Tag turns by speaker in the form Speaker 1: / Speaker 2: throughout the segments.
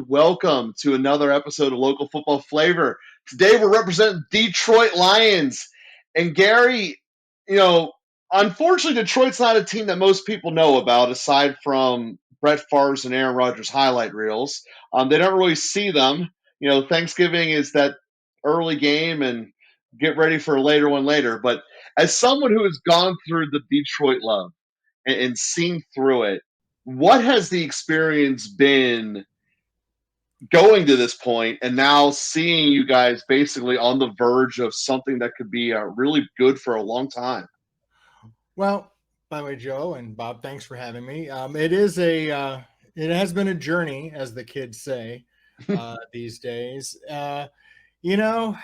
Speaker 1: Welcome to another episode of Local Football Flavor. Today we're representing Detroit Lions. And Gary, unfortunately, Detroit's not a team that most people know about aside from Brett Favre's and Aaron Rodgers highlight reels. They don't really see them. Thanksgiving is that early game and get ready for a later one later. But as someone who has gone through the Detroit love and seen through it, what has the experience been going to this point and now seeing you guys basically on the verge of something that could be really good for a long time?
Speaker 2: Well, by the way, Joe and Bob, thanks for having me. It has been a journey, as the kids say these days. You know,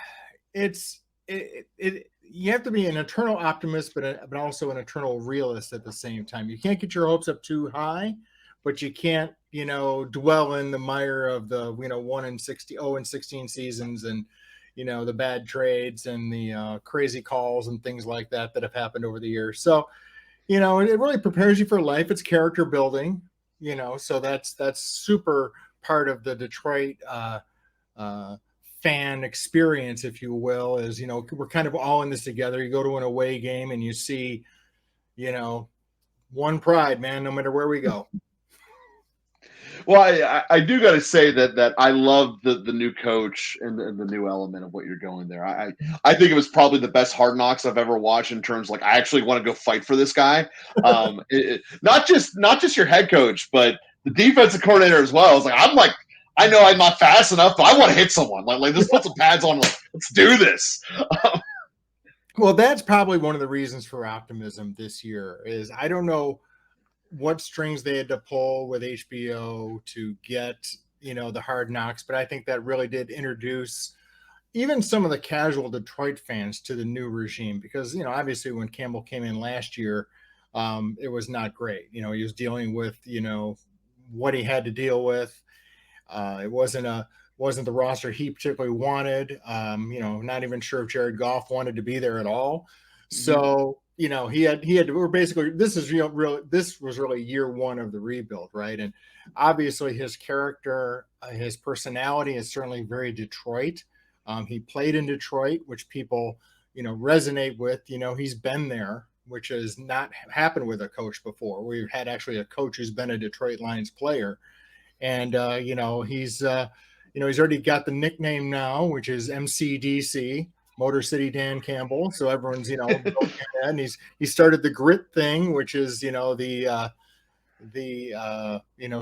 Speaker 2: you have to be an eternal optimist, but also an eternal realist at the same time. You can't get your hopes up too high, but you can't dwell in the mire of the 1-16 seasons and the bad trades and the crazy calls and things like that have happened over the years. So it really prepares you for life. It's character building, so that's super part of the Detroit fan experience, if you will. Is we're kind of all in this together. You go to an away game and you see one pride, man, no matter where we go.
Speaker 1: Well, I do got to say that I love the new coach and the new element of what you're going there. I think it was probably the best Hard Knocks I've ever watched in terms of, like, I actually want to go fight for this guy. Not just your head coach, but the defensive coordinator as well. It's like I know I'm not fast enough, but I want to hit someone. Like let's put some pads on. Like, let's do this.
Speaker 2: Well, that's probably one of the reasons for optimism this year. Is I don't know what strings they had to pull with HBO to get the Hard Knocks, but I think that really did introduce even some of the casual Detroit fans to the new regime, because obviously when Campbell came in last year, it was not great. He was dealing with what he had to deal with. It wasn't the roster he particularly wanted. Not even sure if Jared Goff wanted to be there at all. So he had to. We're basically, this was really year one of the rebuild, right? And obviously his character, his personality is certainly very Detroit. He played in Detroit, which people resonate with. He's been there, which has not happened with a coach before. We've had actually a coach who's been a Detroit Lions player, and he's already got the nickname now, which is MCDC. Motor City Dan Campbell. So everyone's, and he started the grit thing, which is, the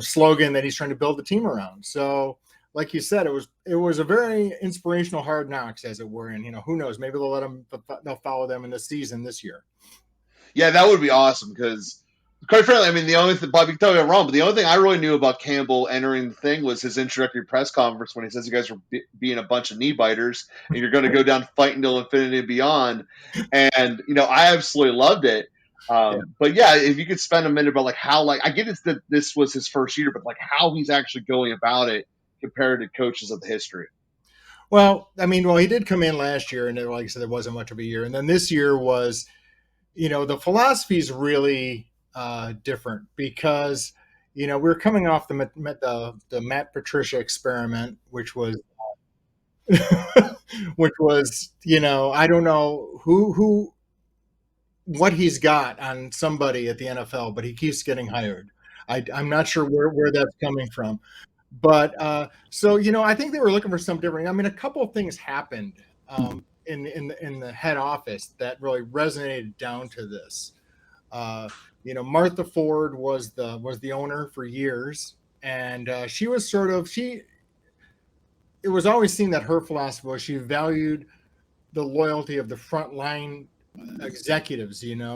Speaker 2: slogan that he's trying to build the team around. So like you said, it was a very inspirational Hard Knocks, as it were. And, who knows, maybe they'll follow them in the season this year.
Speaker 1: Yeah, that would be awesome because, quite frankly, I mean, the only thing, Bob, you can tell me I'm wrong, but the only thing I really knew about Campbell entering the thing was his introductory press conference when he says you guys are being a bunch of knee biters and you're going to go down fighting till infinity and beyond. And, I absolutely loved it. But yeah, if you could spend a minute about like how, like, I get it that this was his first year, but like how he's actually going about it compared to coaches of the history.
Speaker 2: Well, I mean, he did come in last year, and like I said, there wasn't much of a year. And then this year was, the philosophy is really different because, we're coming off the Matt Patricia experiment, which was, I don't know what he's got on somebody at the NFL, but he keeps getting hired. I'm not sure where that's coming from. But so I think they were looking for something different. I mean, a couple of things happened in the head office that really resonated down to this. Martha Ford was the owner for years, and she was it was always seen that her philosophy was she valued the loyalty of the frontline executives. The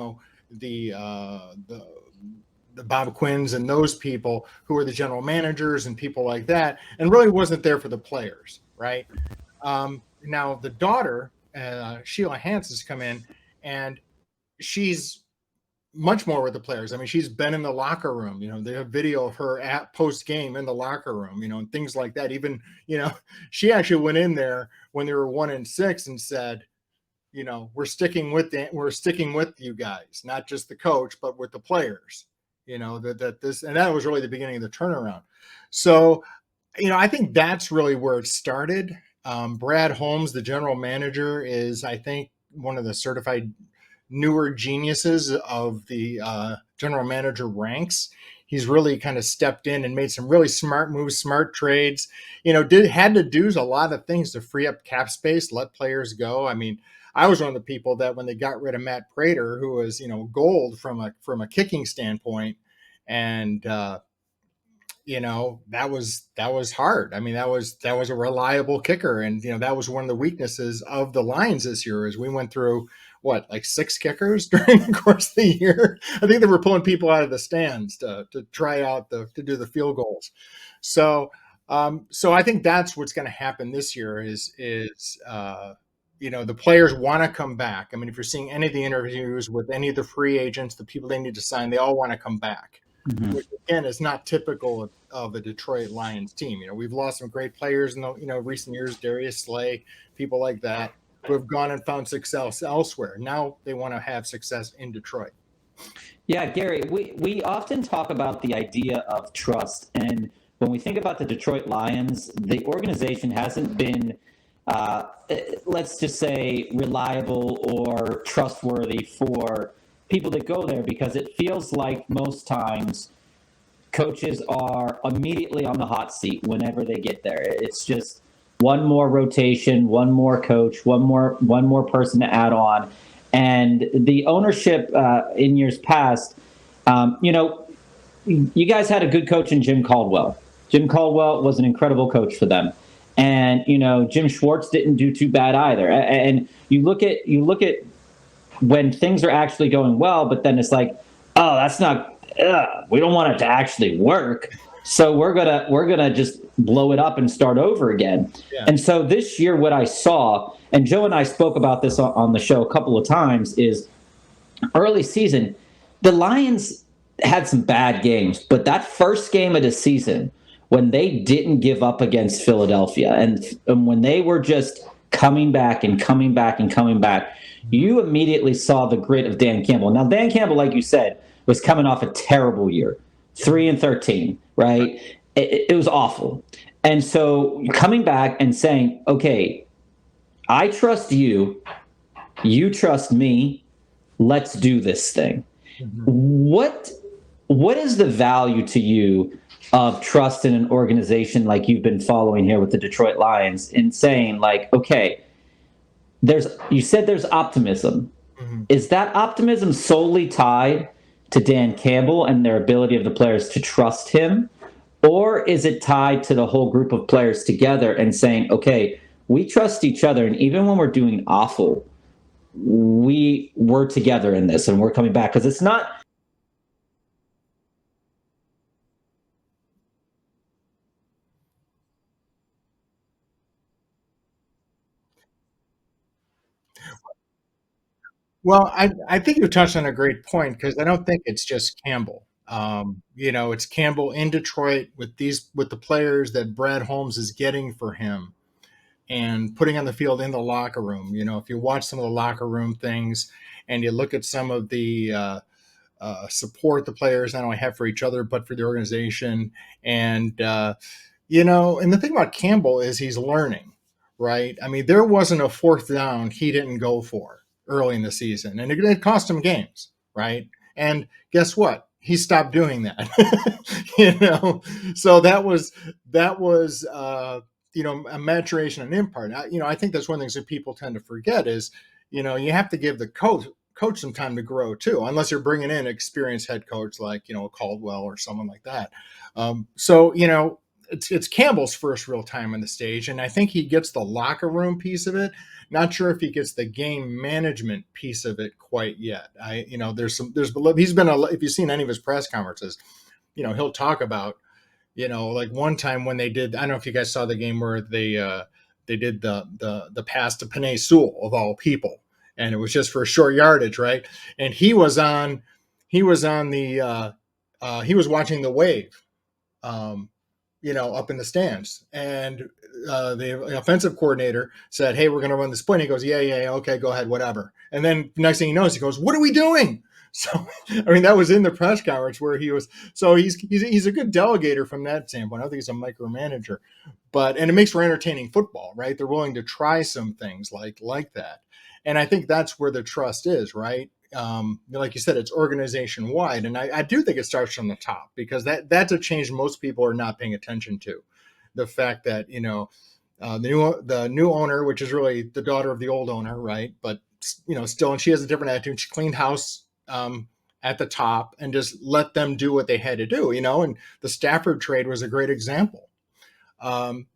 Speaker 2: Bob Quinns and those people who were the general managers and people like that, and really wasn't there for the players, right? Now the daughter, Sheila Hans, has come in, and she's much more with the players. I mean, she's been in the locker room. They have video of her at post game in the locker room. And things like that. Even she actually went in there when they were 1-6 and said, we're sticking with you guys, not just the coach, but with the players. That was really the beginning of the turnaround. So I think that's really where it started. Brad Holmes, the general manager, is, I think, one of the certified newer geniuses of the general manager ranks. He's really kind of stepped in and made some really smart moves, smart trades. Had to do a lot of things to free up cap space, let players go. I mean, I was one of the people that when they got rid of Matt Prater, who was gold from a kicking standpoint, and that was hard. I mean, that was a reliable kicker, and that was one of the weaknesses of the Lions this year. Is we went through what, like 6 kickers during the course of the year. I think they were pulling people out of the stands to try out to do the field goals. So I think that's what's going to happen this year is the players want to come back. I mean, if you're seeing any of the interviews with any of the free agents, the people they need to sign, they all want to come back. Mm-hmm. Which again is not typical of a Detroit Lions team. We've lost some great players in the recent years, Darius Slay, people like that, who have gone and found success elsewhere. Now they want to have success in Detroit.
Speaker 3: Yeah, Gary, we often talk about the idea of trust, and when we think about the Detroit Lions, the organization hasn't been, let's just say, reliable or trustworthy for people that go there, because it feels like most times coaches are immediately on the hot seat whenever they get there. It's just one more rotation, one more coach, one more person to add on. And the ownership in years past, you guys had a good coach in Jim Caldwell. Jim Caldwell was an incredible coach for them. And, Jim Schwartz didn't do too bad either. And you look at when things are actually going well, but then it's like, oh, that's not, we don't want it to actually work. So we're gonna just blow it up and start over again. Yeah. And so this year, what I saw, and Joe and I spoke about this on the show a couple of times, is early season, the Lions had some bad games, but that first game of the season, when they didn't give up against Philadelphia, and when they were just coming back and coming back and coming back, you immediately saw the grit of Dan Campbell. Now, Dan Campbell, like you said, was coming off a terrible year, 3-13, right? It was awful. And so coming back and saying, okay, I trust you, you trust me, let's do this thing. Mm-hmm. What is the value to you of trust in an organization like you've been following here with the Detroit Lions, in saying, like, okay, you said there's optimism. Mm-hmm. Is that optimism solely tied to Dan Campbell and their ability of the players to trust him? Or is it tied to the whole group of players together and saying, okay, we trust each other, and even when we're doing awful, we're together in this and we're coming back? Because it's not.
Speaker 2: Well, I think you touched on a great point, because I don't think it's just Campbell. It's Campbell in Detroit with the players that Brad Holmes is getting for him and putting on the field in the locker room. If you watch some of the locker room things and you look at some of the support the players not only have for each other but for the organization, and and the thing about Campbell is he's learning, right? I mean, there wasn't a 4th down he didn't go for early in the season, and it cost him games, right? And guess what? He stopped doing that. So that was a maturation on him part. I think that's one of the things that people tend to forget is, you have to give the coach some time to grow too, unless you're bringing in an experienced head coach like Caldwell or someone like that. It's Campbell's first real time on the stage, and I think he gets the locker room piece of it. Not sure if he gets the game management piece of it quite yet. He's been if you've seen any of his press conferences, he'll talk about, like one time when they did, I don't know if you guys saw the game where they did the pass to Penei Sewell, of all people, and it was just for a short yardage, right? And he was watching the wave, up in the stands, and the offensive coordinator said, "Hey, we're going to run this play." And he goes, "Yeah, okay, go ahead, whatever." And then next thing he knows, he goes, "What are we doing?" So, I mean, that was in the press conference where he was. So he's a good delegator from that standpoint. I don't think he's a micromanager, and it makes for entertaining football, right? They're willing to try some things like that, and I think that's where the trust is, right? Like you said, it's organization wide, and I do think it starts from the top, because that's a change most people are not paying attention to. The fact that the new owner, which is really the daughter of the old owner, right? But still, and she has a different attitude. She cleaned house at the top and just let them do what they had to do, And the Stafford trade was a great example.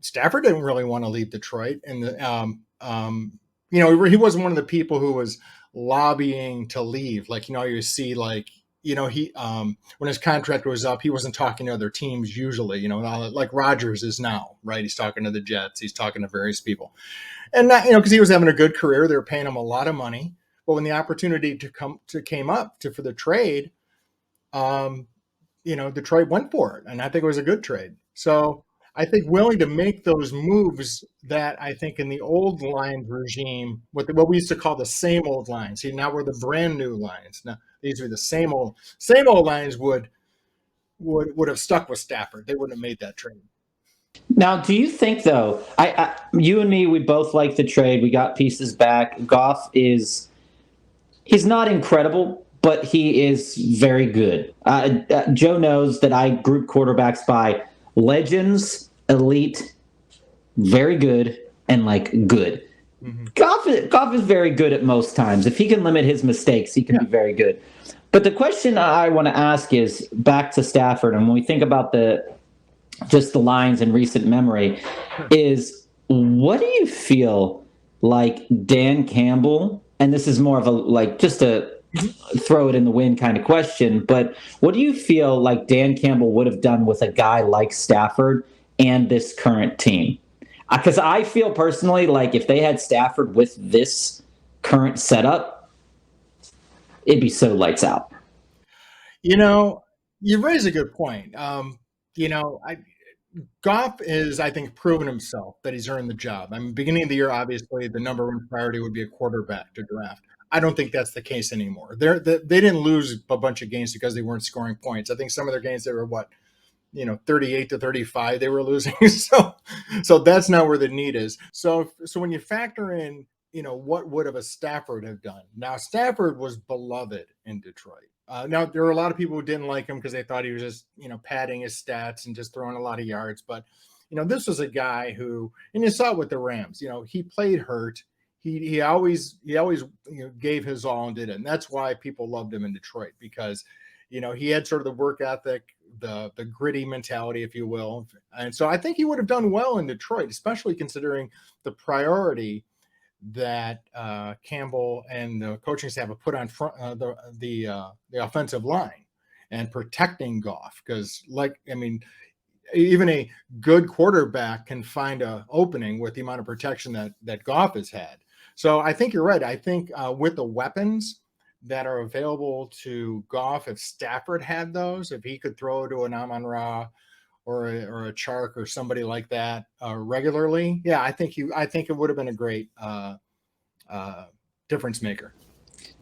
Speaker 2: Stafford didn't really want to leave Detroit, and he wasn't one of the people who was lobbying to leave. Like, you see, like, he when his contract was up, he wasn't talking to other teams usually, like Rodgers is now, right? He's talking to the Jets, he's talking to various people, and not, because he was having a good career. They were paying him a lot of money, but when the opportunity came up for the trade, Detroit went for it, and I think it was a good trade. So I think willing to make those moves that I think in the old Lions regime, what we used to call the same old Lions. See, now we're the brand new Lions. Now these are the same old Lions would have stuck with Stafford. They wouldn't have made that trade.
Speaker 3: Now, do you think, though, you and me, we both like the trade. We got pieces back. Goff he's not incredible, but he is very good. Joe knows that I group quarterbacks by legends, elite, very good, and good. Mm-hmm. Goff is very good at most times. If he can limit his mistakes, he can be very good. But the question I want to ask is back to Stafford, and when we think about the Lions in recent memory, is what do you feel like Dan Campbell, and this is more of a just a throw it in the wind kind of question, but what do you feel like Dan Campbell would have done with a guy like Stafford and this current team? Because I feel personally like if they had Stafford with this current setup, it'd be so lights out.
Speaker 2: You raise a good point. Goff is, I think, proven himself that he's earned the job. I mean, beginning of the year, obviously, the number one priority would be a quarterback to draft. I don't think that's the case anymore. They didn't lose a bunch of games because they weren't scoring points. I think some of their games, they were 38-35 they were losing. So that's not where the need is. So when you factor in, what would have a Stafford have done? Now, Stafford was beloved in Detroit. Now, there were a lot of people who didn't like him because they thought he was just, padding his stats and just throwing a lot of yards. But, this was a guy who, and you saw it with the Rams, he played hurt. He always gave his all and did it. And that's why people loved him in Detroit, because, he had sort of the work ethic, the gritty mentality, if you will. And so I think he would have done well in Detroit, especially considering the priority that Campbell and the coaching staff have put on front the offensive line and protecting Goff. Because, even a good quarterback can find an opening with the amount of protection that Goff has had. So I think you're right. I think with the weapons that are available to Goff, if Stafford had those, if he could throw to an Amon-Ra or a Chark or somebody like that regularly, I think it would have been a great difference maker.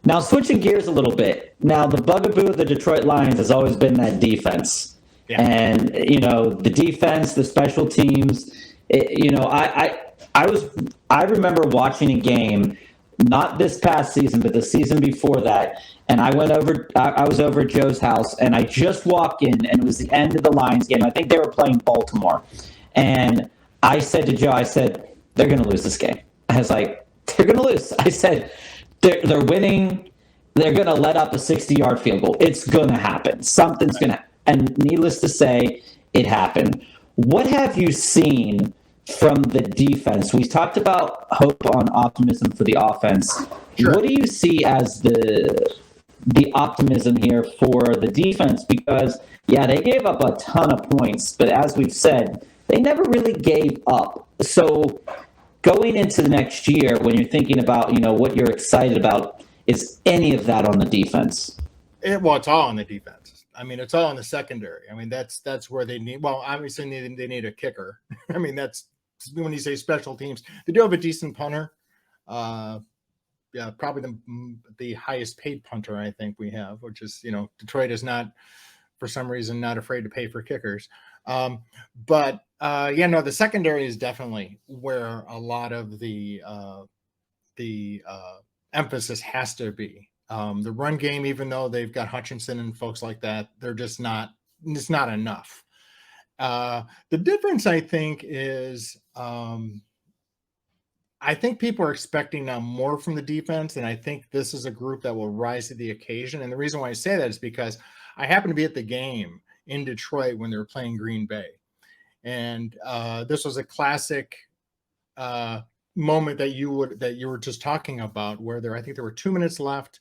Speaker 3: Now, switching gears a little bit. Now, the bugaboo of the Detroit Lions has always been that defense. Yeah. And, the defense, the special teams, I remember watching a game, not this past season, but the season before that. And I was over at Joe's house, and I just walked in, and it was the end of the Lions game. I think they were playing Baltimore. And I said to Joe, they're going to lose this game. I was like, they're going to lose. I said, they're winning. They're going to let up a 60-yard field goal. It's going to happen. Something's going to happen. And needless to say, it happened. What have you seen from the defense? We talked about hope on optimism for the offense. Sure. What do you see as the optimism here for the defense? Because, they gave up a ton of points, but as we've said, they never really gave up. So going into the next year, when you're thinking about, what you're excited about, is any of that on the defense?
Speaker 2: It's all on the defense. I mean, it's all on the secondary. I mean, that's where they need. Well, obviously they need a kicker. I mean, that's when you say special teams. They do have a decent punter, probably the highest paid punter I think we have, which is, Detroit is not, for some reason, not afraid to pay for kickers. But the secondary is definitely where a lot of the emphasis has to be. The run game, even though they've got Hutchinson and folks like that, they're just not. It's not enough. The difference, I think, is I think people are expecting now more from the defense, and I think this is a group that will rise to the occasion. And the reason why I say that is because I happened to be at the game in Detroit when they were playing Green Bay, and this was a classic moment that you were just talking about, where I think there were 2 minutes left,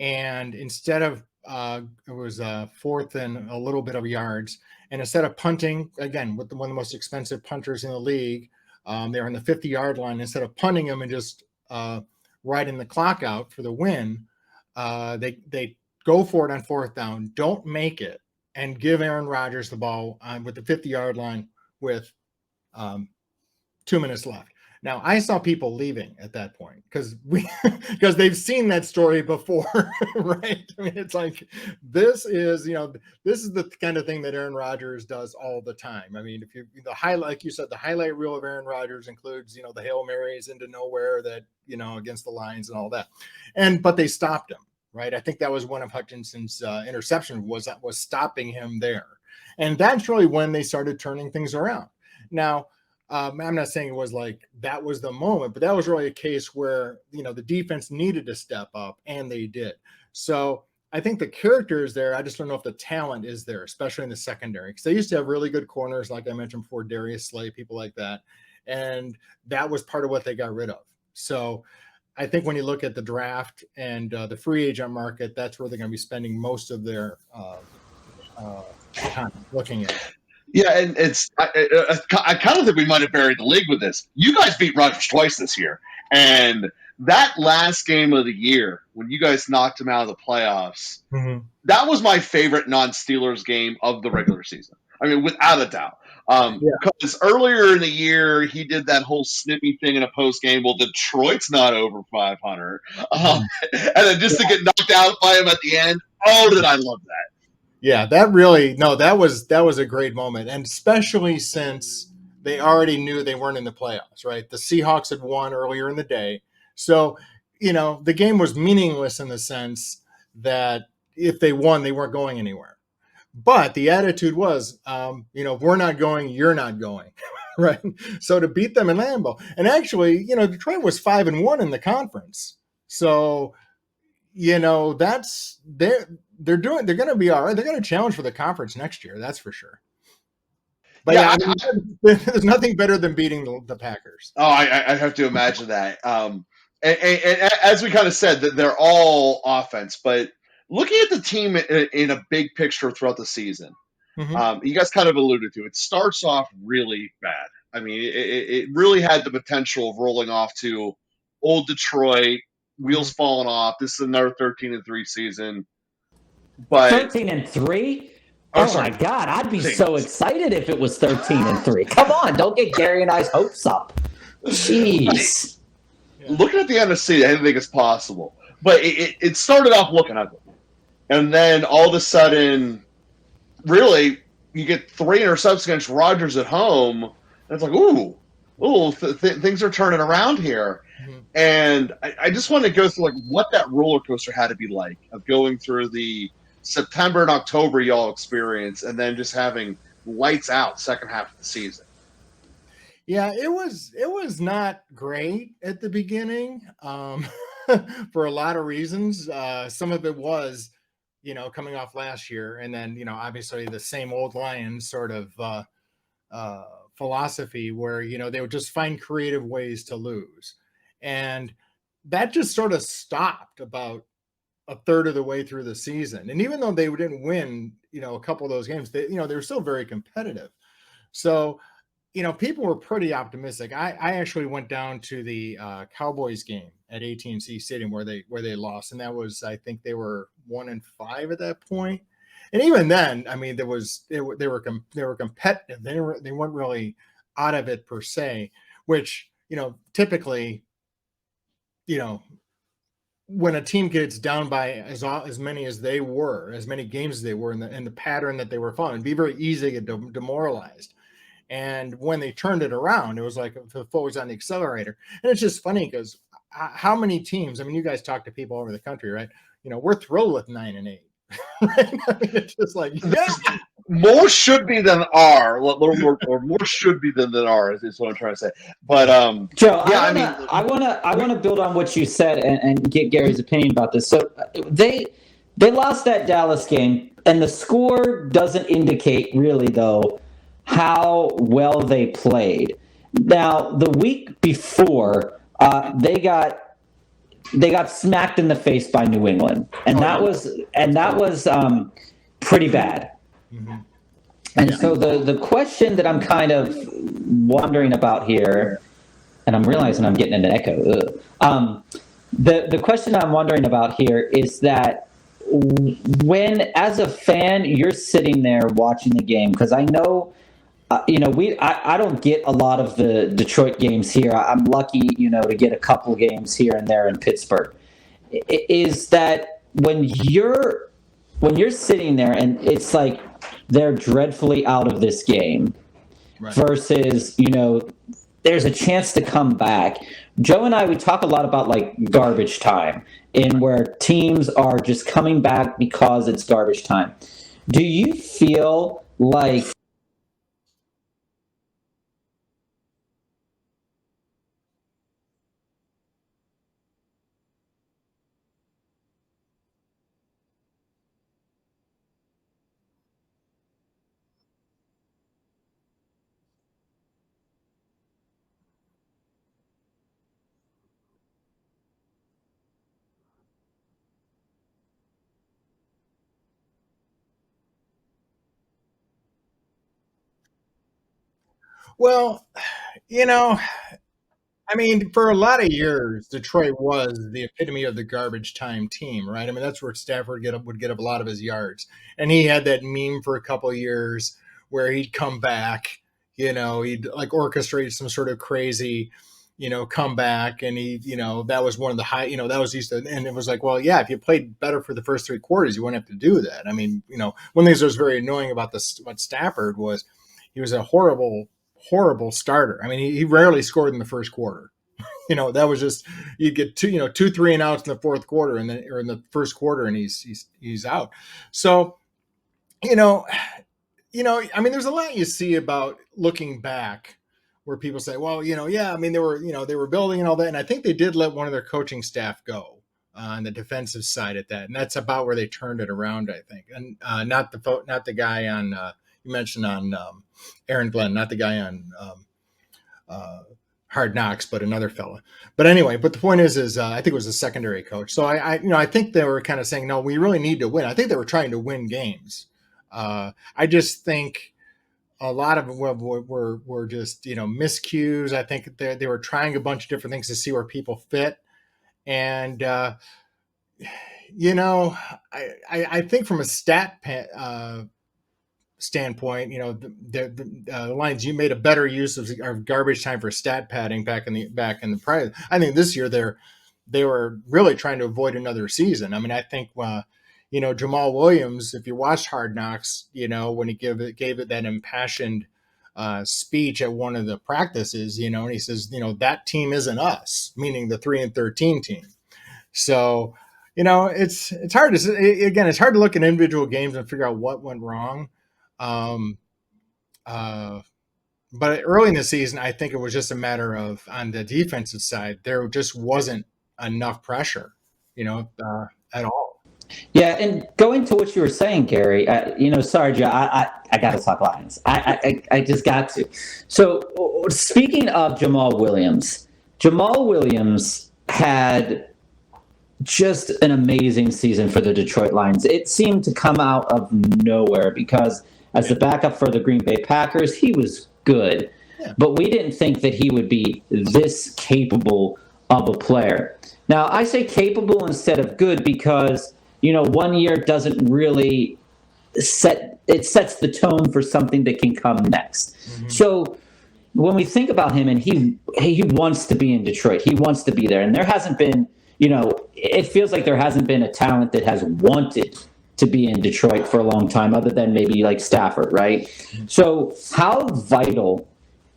Speaker 2: and instead of it was fourth and a little bit of yards, and instead of punting again with one of the most expensive punters in the league. They're on the 50-yard line. Instead of punting them and just riding the clock out for the win, they go for it on fourth down, don't make it, and give Aaron Rodgers the ball with the 50-yard line with 2 minutes left. Now, I saw people leaving at that point because they've seen that story before, right? I mean, it's like this is the kind of thing that Aaron Rodgers does all the time. I mean, like you said, the highlight reel of Aaron Rodgers includes the Hail Marys into nowhere that against the Lions and all that, but they stopped him, right? I think that was one of Hutchinson's interception was stopping him there, and that's really when they started turning things around. Now. I'm not saying it was like that was the moment, but that was really a case where, the defense needed to step up, and they did. So I think the character is there. I just don't know if the talent is there, especially in the secondary, because they used to have really good corners, like I mentioned before, Darius Slay, people like that. And that was part of what they got rid of. So I think when you look at the draft and the free agent market, that's where they're going to be spending most of their time looking at it.
Speaker 1: Yeah, and I kind of think we might have buried the league with this. You guys beat Rodgers twice this year, and that last game of the year when you guys knocked him out of the playoffs, that was my favorite non-Steelers game of the regular season. I mean, without a doubt. Because earlier in the year, he did that whole snippy thing in a post game. Well, Detroit's not over 500, and then just to get knocked out by him at the end. Oh, did I love that!
Speaker 2: Yeah, that was a great moment, and especially since they already knew they weren't in the playoffs, right? The Seahawks had won earlier in the day, so the game was meaningless in the sense that if they won, they weren't going anywhere. But the attitude was, if we're not going, you're not going, right? So to beat them in Lambeau, and actually, Detroit was 5-1 in the conference, so that's they're going to be all right. They're going to challenge for the conference next year, that's for sure. But there's nothing better than beating the Packers.
Speaker 1: Oh, I have to imagine that. And as we kind of said, that they're all offense, but looking at the team in a big picture throughout the season, you guys kind of alluded to it. Starts off really bad. I mean, it really had the potential of rolling off to old Detroit, wheels falling off. This is another 13-3 season. But
Speaker 3: 13-3? Oh my God, I'd be so excited if it was 13-3. Come on, don't get Gary and I's hopes up. Jeez.
Speaker 1: Looking at the NFC, anything is possible. But it started off looking ugly. And then all of a sudden, really, you get 3 interceptions against Rodgers at home. And it's like, things are turning around here. And I just want to go through what that roller coaster had to be like, of going through the September and October y'all experience, and then just having lights out second half of the season.
Speaker 2: Yeah, it was not great at the beginning for a lot of reasons. Some of it was, coming off last year, and then, obviously the same old Lions sort of philosophy where, they would just find creative ways to lose. And that just sort of stopped about a third of the way through the season. And even though they didn't win, a couple of those games, they were still very competitive. So, people were pretty optimistic. I actually went down to the Cowboys game at AT&T Stadium where they lost. And that was, I think they were 1-5 at that point. And even then, I mean, they were competitive. They weren't really out of it per se, which, typically, when a team gets down by as many as they were, as many games as they were in the pattern that they were following, it'd be very easy to get demoralized. And when they turned it around, it was like the foot was on the accelerator. And it's just funny because how many teams, I mean, you guys talk to people all over the country, right? We're thrilled with 9-8. Right? I mean, it's just like, yeah.
Speaker 1: More should be than are, a little more, or more should be than are is what I'm trying to say. But
Speaker 3: Joe,
Speaker 1: yeah,
Speaker 3: I want to build on what you said and get Gary's opinion about this. So they lost that Dallas game, and the score doesn't indicate really though how well they played. Now the week before, they got smacked in the face by New England, and that was pretty bad.
Speaker 2: Mm-hmm.
Speaker 3: And so the question that I'm kind of wondering about here, and I'm realizing I'm getting an echo. The question I'm wondering about here is that when, as a fan, you're sitting there watching the game, because I know, I don't get a lot of the Detroit games here. I'm lucky, to get a couple games here and there in Pittsburgh. Is that when you're sitting there and it's like they're dreadfully out of this game, right, versus, there's a chance to come back. Joe and I, we talk a lot about like garbage time, and where teams are just coming back because it's garbage time. Do you feel like
Speaker 2: Well, I mean, for a lot of years, Detroit was the epitome of the garbage time team, right? I mean, that's where Stafford would get up a lot of his yards. And he had that meme for a couple of years where he'd come back, he'd like orchestrate some sort of crazy, comeback. And that was one of the high, that was used to, and it was like, well, yeah, if you played better for the first 3 quarters, you wouldn't have to do that. I mean, one of the things that was very annoying about what Stafford was, he was a horrible starter. I mean, he rarely scored in the first quarter. That was just, you'd get 2, 3 and outs in the fourth quarter, and then or in the first quarter, and he's out. So, I mean, there's a lot you see about looking back where people say, well, yeah, I mean, they were building and all that, and I think they did let one of their coaching staff go on the defensive side at that, and that's about where they turned it around, I think, and not the guy on. You mentioned on Aaron Glenn, not the guy on Hard Knocks, but another fella. But anyway, the point is I think it was a secondary coach. So I think they were kind of saying, no, we really need to win. I think they were trying to win games. I just think a lot of them were just miscues. I think they were trying a bunch of different things to see where people fit, and I think from a stat standpoint, the Lions, you made a better use of garbage time for stat padding back in the prior. I think this year they were really trying to avoid another season. I mean, I think Jamall Williams, if you watched Hard Knocks, when he gave it that impassioned speech at one of the practices, and he says, that team isn't us, meaning the 3-13 team. So, it's hard it's hard to look at individual games and figure out what went wrong. But early in the season, I think it was just a matter of, on the defensive side, there just wasn't enough pressure, at all.
Speaker 3: Yeah, and going to what you were saying, Gary, sorry, Joe, I got to talk Lions. I just got to. So speaking of Jamall Williams had just an amazing season for the Detroit Lions. It seemed to come out of nowhere because as the backup for the Green Bay Packers, he was good. Yeah. But we didn't think that he would be this capable of a player. Now, I say capable instead of good because, 1 year doesn't really sets the tone for something that can come next. Mm-hmm. So when we think about him, and he wants to be in Detroit, he wants to be there. And there hasn't been, it feels like there hasn't been a talent that has wanted to be in Detroit for a long time, other than maybe like Stafford, right? So how vital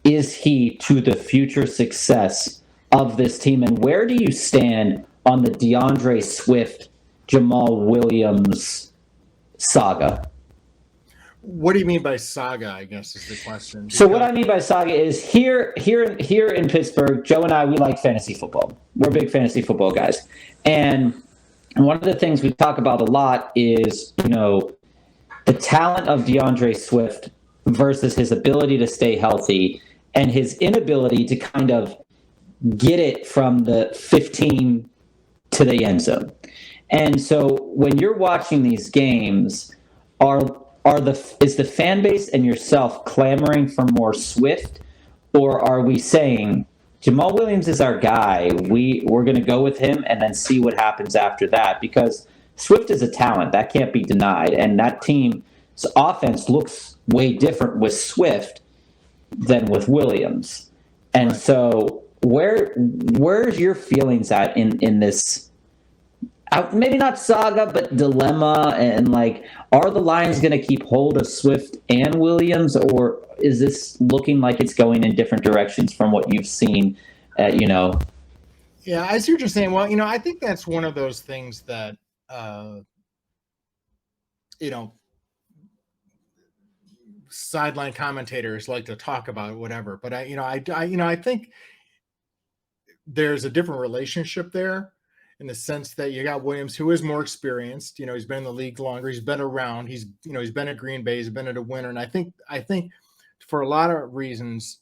Speaker 3: is he to the future success of this team, and where do you stand on the DeAndre Swift, Jamall Williams saga?
Speaker 2: What do you mean by saga, I guess, is the question.
Speaker 3: So what I mean by saga is here in Pittsburgh, Joe and I, we like fantasy football. We're big fantasy football guys. And one of the things we talk about a lot is, the talent of DeAndre Swift versus his ability to stay healthy and his inability to kind of get it from the 15 to the end zone. And so when you're watching these games, is the fan base and yourself clamoring for more Swift, or are we saying Jamall Williams is our guy, we're going to go with him and then see what happens after that? Because Swift is a talent that can't be denied, and that team's offense looks way different with Swift than with Williams. And right. So where's your feelings at in this, maybe not saga, but dilemma? And like, are the Lions going to keep hold of Swift and Williams, or is this looking like it's going in different directions from what you've seen? Yeah,
Speaker 2: I see what you're saying. Well, I think that's one of those things that, sideline commentators like to talk about, whatever. But I think there's a different relationship there, in the sense that you got Williams, who is more experienced. He's been in the league longer. He's been around. He's been at Green Bay. He's been at a winner. And I think for a lot of reasons,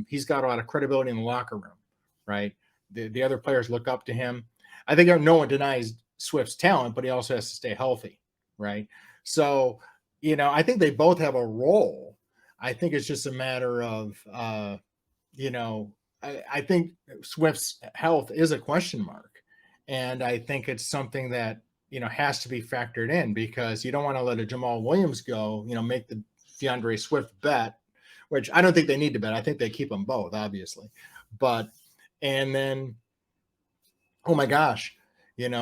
Speaker 2: he's got a lot of credibility in the locker room, right? The other players look up to him. I think no one denies Swift's talent, but he also has to stay healthy, right? So, I think they both have a role. I think it's just a matter of, I think Swift's health is a question mark. And I think it's something that, has to be factored in, because you don't want to let a Jamall Williams go, make the DeAndre Swift bet, which I don't think they need to bet. I think they keep them both, obviously. And then, oh my gosh,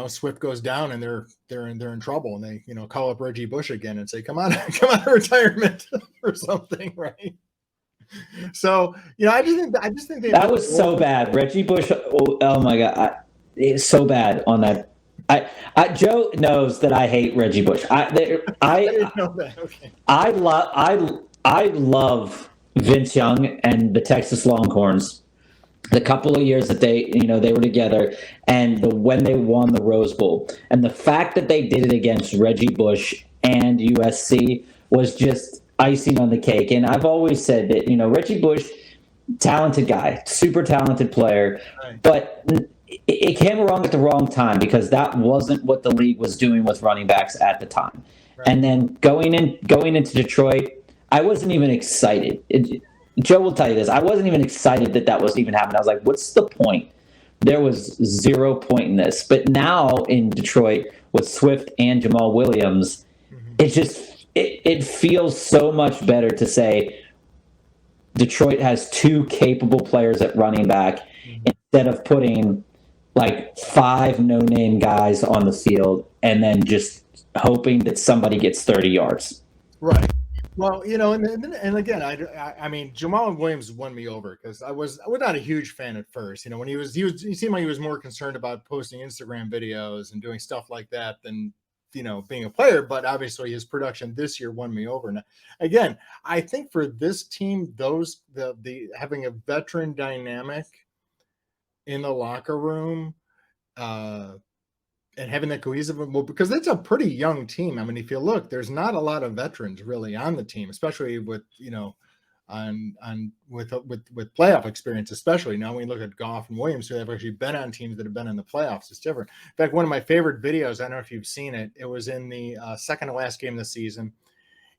Speaker 2: Swift goes down and they're in trouble, and they, call up Reggie Bush again and say, come on to retirement or something. Right. So, I just think
Speaker 3: that was so bad. Reggie Bush. Oh my God. It's so bad on that. Joe knows that I hate Reggie Bush. I love Vince Young and the Texas Longhorns. The couple of years that they were together, and when they won the Rose Bowl, and the fact that they did it against Reggie Bush and USC was just icing on the cake. And I've always said that Reggie Bush, talented guy, super talented player, right. But it came along at the wrong time, because that wasn't what the league was doing with running backs at the time. Right. And then going into Detroit, I wasn't even excited. Joe will tell you this. I wasn't even excited that was even happening. I was like, what's the point? There was 0 point in this. But now in Detroit with Swift and Jamall Williams, it feels so much better to say Detroit has two capable players at running back, instead of putting like 5 no-name guys on the field and then just hoping that somebody gets 30 yards.
Speaker 2: Right. Well, and again, I mean, Jamall Williams won me over, because I was not a huge fan at first. When he seemed like he was more concerned about posting Instagram videos and doing stuff like that than, being a player. But obviously his production this year won me over. And again, I think for this team, the having a veteran dynamic in the locker room, and having that cohesive, because it's a pretty young team. I mean, if you look, there's not a lot of veterans really on the team, especially with with playoff experience, especially now when you look at Goff and Williams, who have actually been on teams that have been in the playoffs. It's different. In fact, one of my favorite videos, I don't know if you've seen it, it was in the second to last game of the season,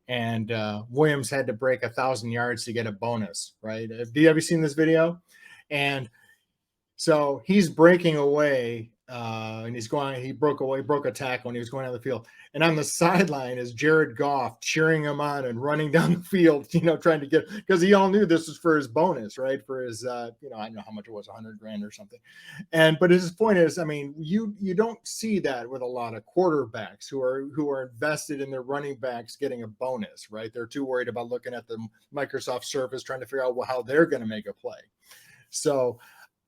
Speaker 2: and Williams had to break 1,000 yards to get a bonus, right? Have you seen this video? And so he's breaking away and he broke a tackle, and he was going down the field. And on the sideline is Jared Goff cheering him on and running down the field, trying to get, because he all knew this was for his bonus, right? For his, I don't know how much it was, $100,000 or something. But his point is, I mean, you don't see that with a lot of quarterbacks who are invested in their running backs getting a bonus, right? They're too worried about looking at the Microsoft Surface, trying to figure out how they're going to make a play. So,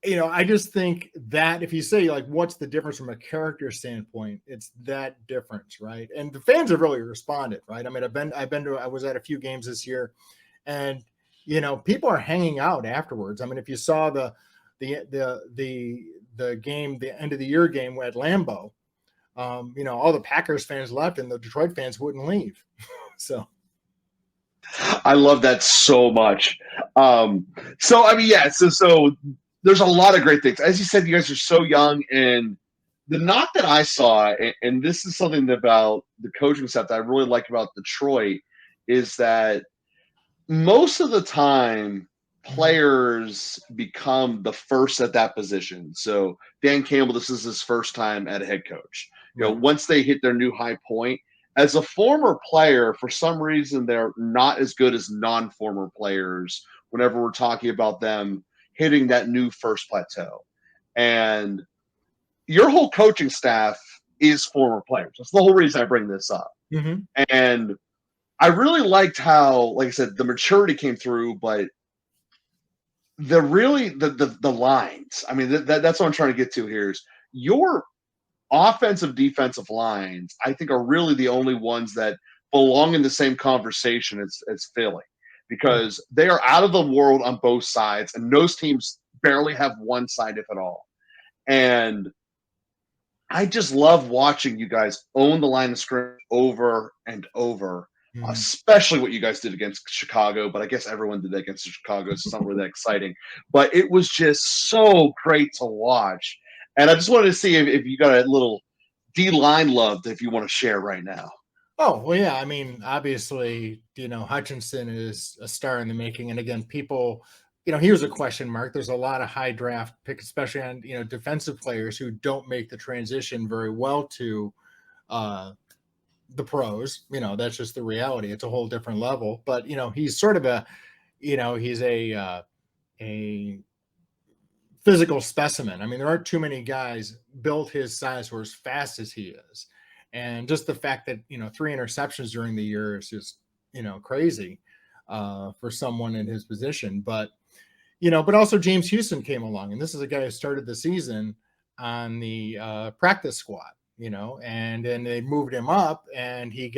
Speaker 2: I just think that if you say, like, what's the difference from a character standpoint, it's that difference, right? And the fans have really responded, right? I mean, I was at a few games this year, and people are hanging out afterwards. I mean, if you saw the game, the end of the year game at Lambeau, all the Packers fans left, and the Detroit fans wouldn't leave. So.
Speaker 1: I love that so much. So I mean, yeah. So there's a lot of great things. As you said, you guys are so young, and the knock that I saw, and this is something about the coaching staff that I really like about Detroit, is that most of the time players become the first at that position. So Dan Campbell, this is his first time at a head coach. Once they hit their new high point, as a former player, for some reason, they're not as good as non-former players whenever we're talking about them hitting that new first plateau. And your whole coaching staff is former players. That's the whole reason I bring this up.
Speaker 2: Mm-hmm.
Speaker 1: And I really liked how, like I said, the maturity came through, but the lines, I mean, that's what I'm trying to get to here is your offensive, defensive lines, I think, are really the only ones that belong in the same conversation as Philly, because they are out of the world on both sides, and those teams barely have one side, if at all. And I just love watching you guys own the line of scrimmage over and over, especially what you guys did against Chicago. But I guess everyone did that against Chicago, so it's not really that exciting. But it was just so great to watch. And I just wanted to see if you got a little D-line love that if you want to share right now.
Speaker 2: Oh, well, yeah. I mean, obviously, Hutchinson is a star in the making. And again, people, he was a question mark. There's a lot of high draft picks, especially on, defensive players who don't make the transition very well to the pros. That's just the reality. It's a whole different level. But, he's sort of he's a physical specimen. I mean, there aren't too many guys built his size or as fast as he is. And just the fact that, 3 interceptions during the year is just, crazy for someone in his position. But, but also James Houston came along, and this is a guy who started the season on the practice squad, and then they moved him up, and he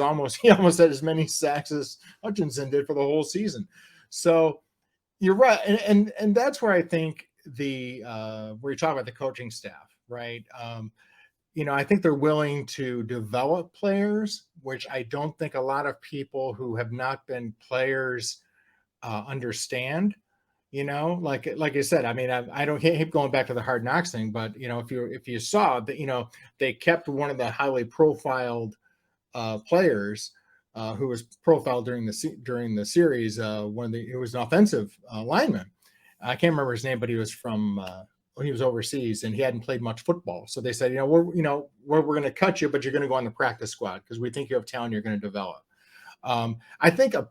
Speaker 2: almost had as many sacks as Hutchinson did for the whole season. So you're right. And that's where I think where you talk about the coaching staff, right? I think they're willing to develop players, which I don't think a lot of people who have not been players understand. Like I said, I mean, I don't keep going back to the Hard Knocks thing, but if you saw that, they kept one of the highly profiled players who was profiled during the series. It was an offensive lineman. I can't remember his name, but he was from. He was overseas and he hadn't played much football. So they said, we're going to cut you, but you're going to go on the practice squad because we think you have talent you're going to develop. I think a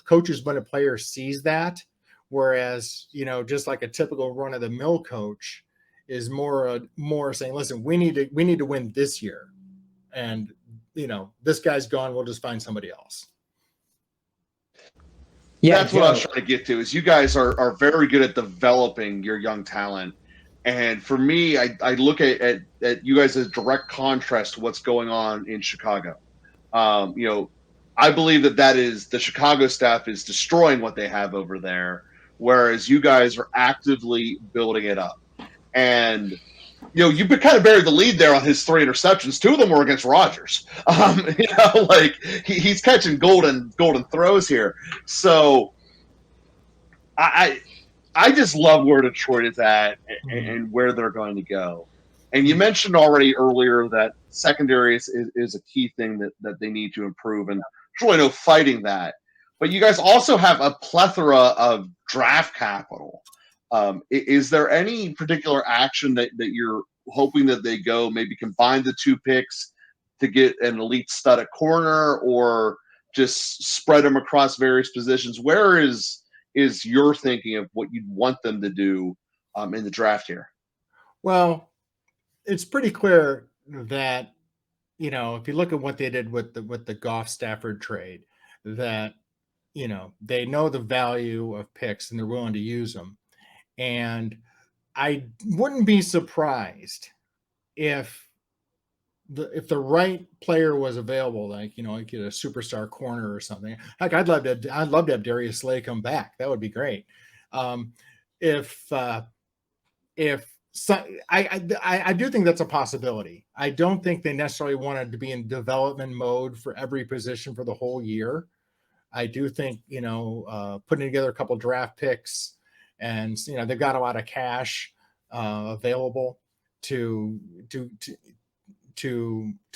Speaker 2: coach who's been a player sees that, whereas, just like a typical run of the mill coach is more saying, listen, we need to win this year. And, this guy's gone. We'll just find somebody else.
Speaker 1: Yeah, that's what I was trying to get to is you guys are very good at developing your young talent. And for me, I look at you guys as direct contrast to what's going on in Chicago. I believe that is the Chicago staff is destroying what they have over there, whereas you guys are actively building it up. And you've been kind of buried the lead there on his 3 interceptions. 2 of them were against Rodgers. He's catching golden throws here. So I just love where Detroit is at and where they're going to go. And you mentioned already earlier that secondary is a key thing that they need to improve, and there's really no fighting that. But you guys also have a plethora of draft capital. Is there any particular action that you're hoping that they go maybe combine the 2 picks to get an elite stud at corner, or just spread them across various positions? Where is your thinking of what you'd want them to do in the draft here?
Speaker 2: Well, it's pretty clear that, you know, if you look at what they did with the Goff Stafford trade, that, you know, they know the value of picks and they're willing to use them. And I wouldn't be surprised if the right player was available, like, you know, like a superstar corner or something. Like I'd love to have Darius Slay come back. That would be great. If so, I do think that's a possibility. I don't think they necessarily wanted to be in development mode for every position for the whole year. I do think, you know, putting together a couple draft picks, and, you know, they've got a lot of cash available to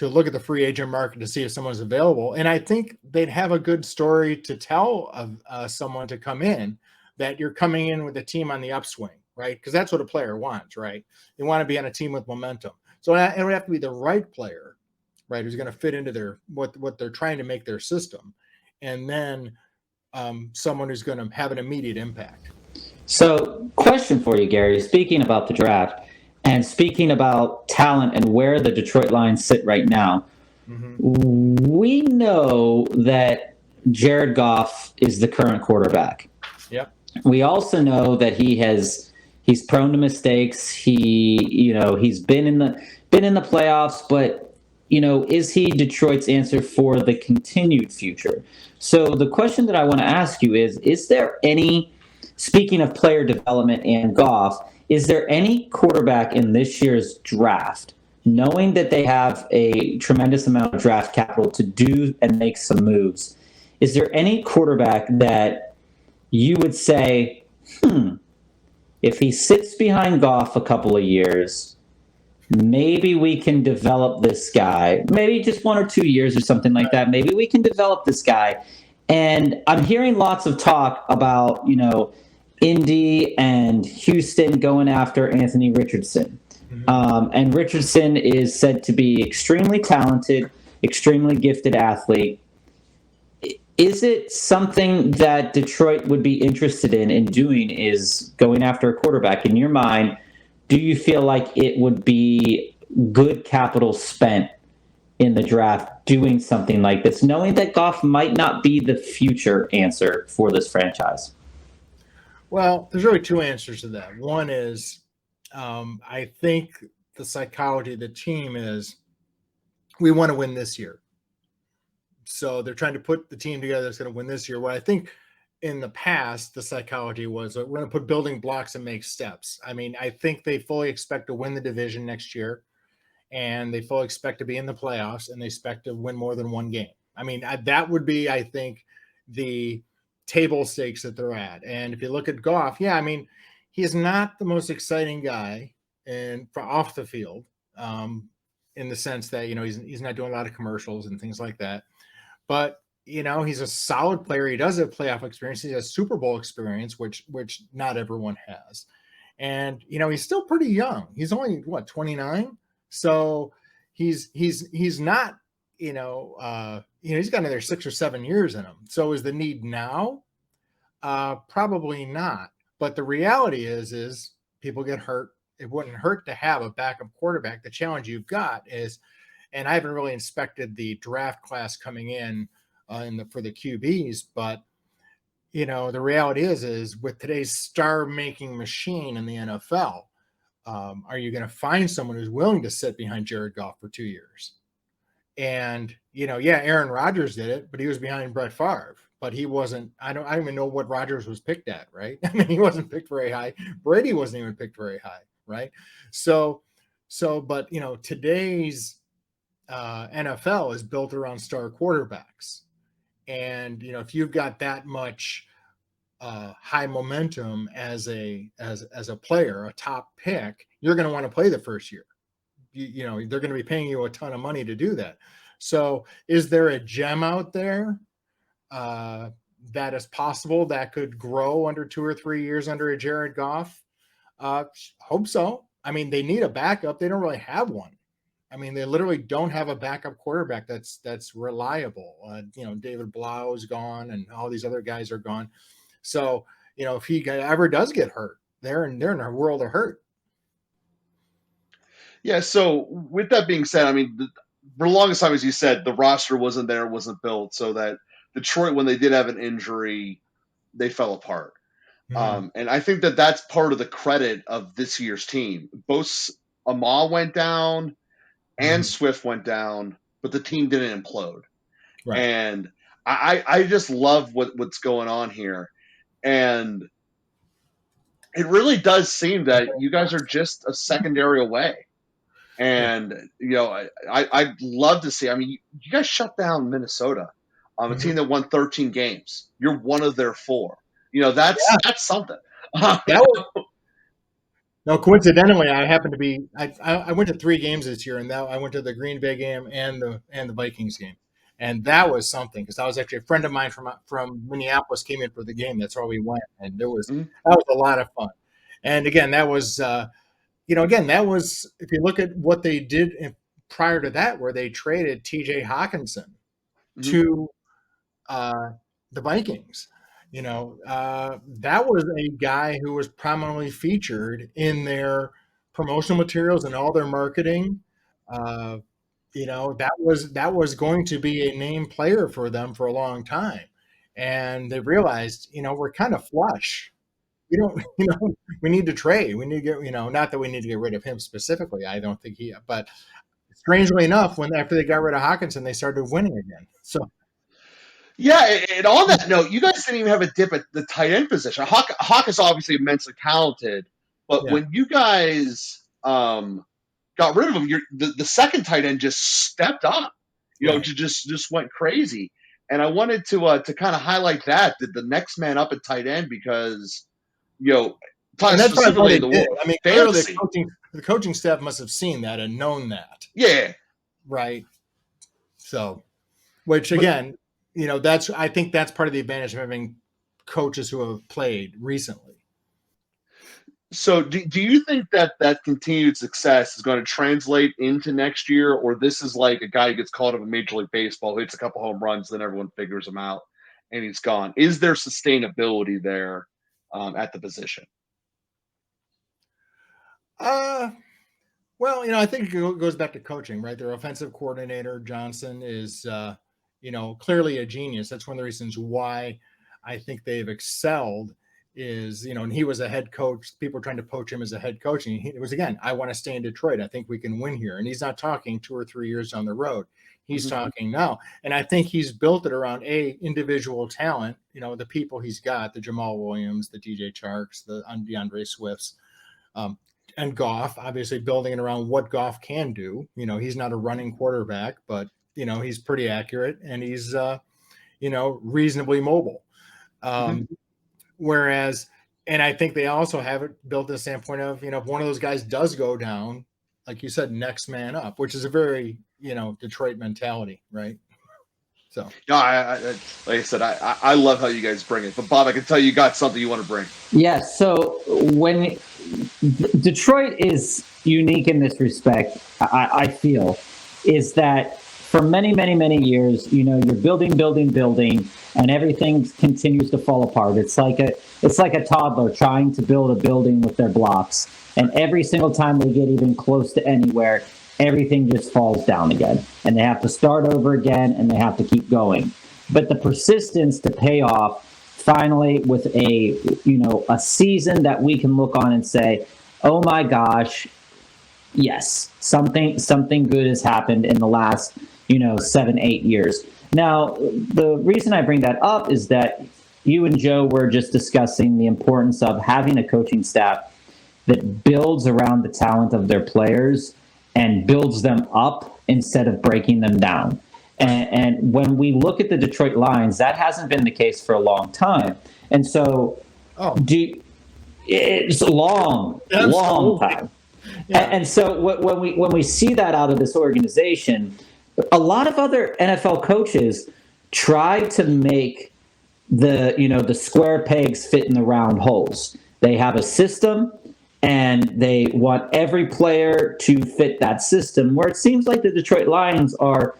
Speaker 2: look at the free agent market to see if someone's available. And I think they'd have a good story to tell of someone to come in, that you're coming in with a team on the upswing, right? Because that's what a player wants, right? They want to be on a team with momentum. So it would have to be the right player, right, who's going to fit into their what they're trying to make their system, and then someone who's going to have an immediate impact.
Speaker 3: So, question for you, Gary. Speaking about the draft and speaking about talent and where the Detroit Lions sit right now, we know that Jared Goff is the current quarterback.
Speaker 2: Yep.
Speaker 3: We also know that he's prone to mistakes. He's been in the playoffs, but, you know, is he Detroit's answer for the continued future? So the question that I want to ask you is there any, speaking of player development and Goff, is there any quarterback in this year's draft, knowing that they have a tremendous amount of draft capital to do and make some moves, is there any quarterback that you would say, if he sits behind Goff a couple of years, maybe we can develop this guy, maybe just 1 or 2 years or something like that. Maybe we can develop this guy. And I'm hearing lots of talk about, you know, Indy and Houston going after Anthony Richardson. And Richardson is said to be extremely talented, extremely gifted athlete. Is it something that Detroit would be interested in doing, is going after a quarterback? In your mind, do you feel like it would be good capital spent in the draft doing something like this, knowing that Goff might not be the future answer for this franchise?
Speaker 2: Well, there's really 2 answers to that. One is, I think the psychology of the team is, we want to win this year. So they're trying to put the team together that's going to win this year. What I think in the past, the psychology was, we're going to put building blocks and make steps. I mean, I think they fully expect to win the division next year, and they fully expect to be in the playoffs, and they expect to win more than 1 game. I mean, that would be, I think, the table stakes that they're at. And if you look at Goff, yeah, I mean, he's not the most exciting guy off the field, in the sense that, you know, he's not doing a lot of commercials and things like that. But, you know, he's a solid player. He does have playoff experience. He has Super Bowl experience, which not everyone has. And, you know, he's still pretty young. He's only 29. So he's not, you know, he's got another 6 or 7 years in him. So is the need now? Probably not. But the reality is people get hurt. It wouldn't hurt to have a backup quarterback. The challenge you've got is, and I haven't really inspected the draft class coming in for the QBs, but, you know, the reality is with today's star-making machine in the NFL, are you going to find someone who's willing to sit behind Jared Goff for 2 years? And, you know, yeah, Aaron Rodgers did it, but he was behind Brett Favre. But he wasn't. I don't even know what Rodgers was picked at, right? I mean, he wasn't picked very high. Brady wasn't even picked very high, right? So, but, you know, today's NFL is built around star quarterbacks, and, you know, if you've got that much high momentum as a player, a top pick, you're going to want to play the first year. You know, they're going to be paying you a ton of money to do that. So, is there a gem out there that is possible that could grow under 2 or 3 years under a Jared Goff? Hope so. I mean, they need a backup. They don't really have one. I mean, they literally don't have a backup quarterback that's reliable. David Blau's gone, and all these other guys are gone. So, if he ever does get hurt, they're in a world of hurt.
Speaker 1: Yeah. So with that being said, I mean, for the longest time, as you said, the roster wasn't built, so that Detroit, when they did have an injury, they fell apart.
Speaker 2: Mhm.
Speaker 1: And I think that that's part of the credit of this year's team. Both Amon went down and
Speaker 2: Mhm.
Speaker 1: Swift went down, but the team didn't implode.
Speaker 2: Right.
Speaker 1: And I just love what's going on here. And it really does seem that you guys are just a secondary away. And, I'd love to see. I mean, you guys shut down Minnesota, a
Speaker 2: Mhm.
Speaker 1: team that won 13 games. You're one of their 4. That's something.
Speaker 2: No, coincidentally, I happened to be. I went to 3 games this year, and I went to the Green Bay game and the Vikings game, and that was something because I was actually a friend of mine from Minneapolis came in for the game. That's why we went, and that was a lot of fun. And again, that was that was if you look at what they did prior to that, where they traded T.J. Hockenson to the Vikings. That was a guy who was prominently featured in their promotional materials and all their marketing. That was going to be a name player for them for a long time, and they realized, we're kind of flush. We don't, we need to trade. We need to get, not that we need to get rid of him specifically. I don't think but strangely enough, after they got rid of Hockenson, they started winning again. So.
Speaker 1: Yeah, and on that note, you guys didn't even have a dip at the tight end position. Hawk is obviously immensely talented, but when you guys got rid of him, the second tight end just stepped up, just went crazy. And I wanted to kind of highlight that the next man up at tight end because
Speaker 2: and that's
Speaker 1: specifically
Speaker 2: what they did. I mean,
Speaker 1: fantasy.
Speaker 2: Clearly the coaching staff must have seen that and known that.
Speaker 1: Yeah,
Speaker 2: right. So, which again. I think that's part of the advantage of having coaches who have played recently.
Speaker 1: So do you think that continued success is going to translate into next year, or this is like a guy who gets called up in Major League Baseball, hits a couple home runs, then everyone figures him out and he's gone? Is there sustainability there at the position?
Speaker 2: Well, I think it goes back to coaching, right? Their offensive coordinator, Johnson, is clearly a genius. That's one of the reasons why I think they've excelled is, and he was a head coach. People were trying to poach him as a head coach. And it was, again, I want to stay in Detroit. I think we can win here. And he's not talking 2 or 3 years down the road. He's talking now. And I think he's built it around individual talent, the people he's got, the Jamall Williams, the DJ Charks, the DeAndre Swifts, and Goff, obviously building it around what Goff can do. He's not a running quarterback, but he's pretty accurate and he's, reasonably mobile. Whereas, and I think they also have it built to the standpoint of, if one of those guys does go down, like you said, next man up, which is a very, Detroit mentality, right? So.
Speaker 1: No, like I said, I love how you guys bring it. But Bob, I can tell you got something you want to bring.
Speaker 3: Yeah, so when Detroit is unique in this respect, I feel, is that for many, many, many years, you're building, and everything continues to fall apart. It's like a toddler trying to build a building with their blocks, and every single time they get even close to anywhere, everything just falls down again, and they have to start over again, and they have to keep going. But the persistence to pay off finally with a season that we can look on and say, oh my gosh, yes, something good has happened in the last 7-8 years. Now, the reason I bring that up is that you and Joe were just discussing the importance of having a coaching staff that builds around the talent of their players and builds them up instead of breaking them down. And when we look at the Detroit Lions, that hasn't been the case for a long time. And so it's a long time. Yeah. And so when we see that out of this organization, a lot of other NFL coaches try to make the square pegs fit in the round holes. They have a system, and they want every player to fit that system, where it seems like the Detroit Lions are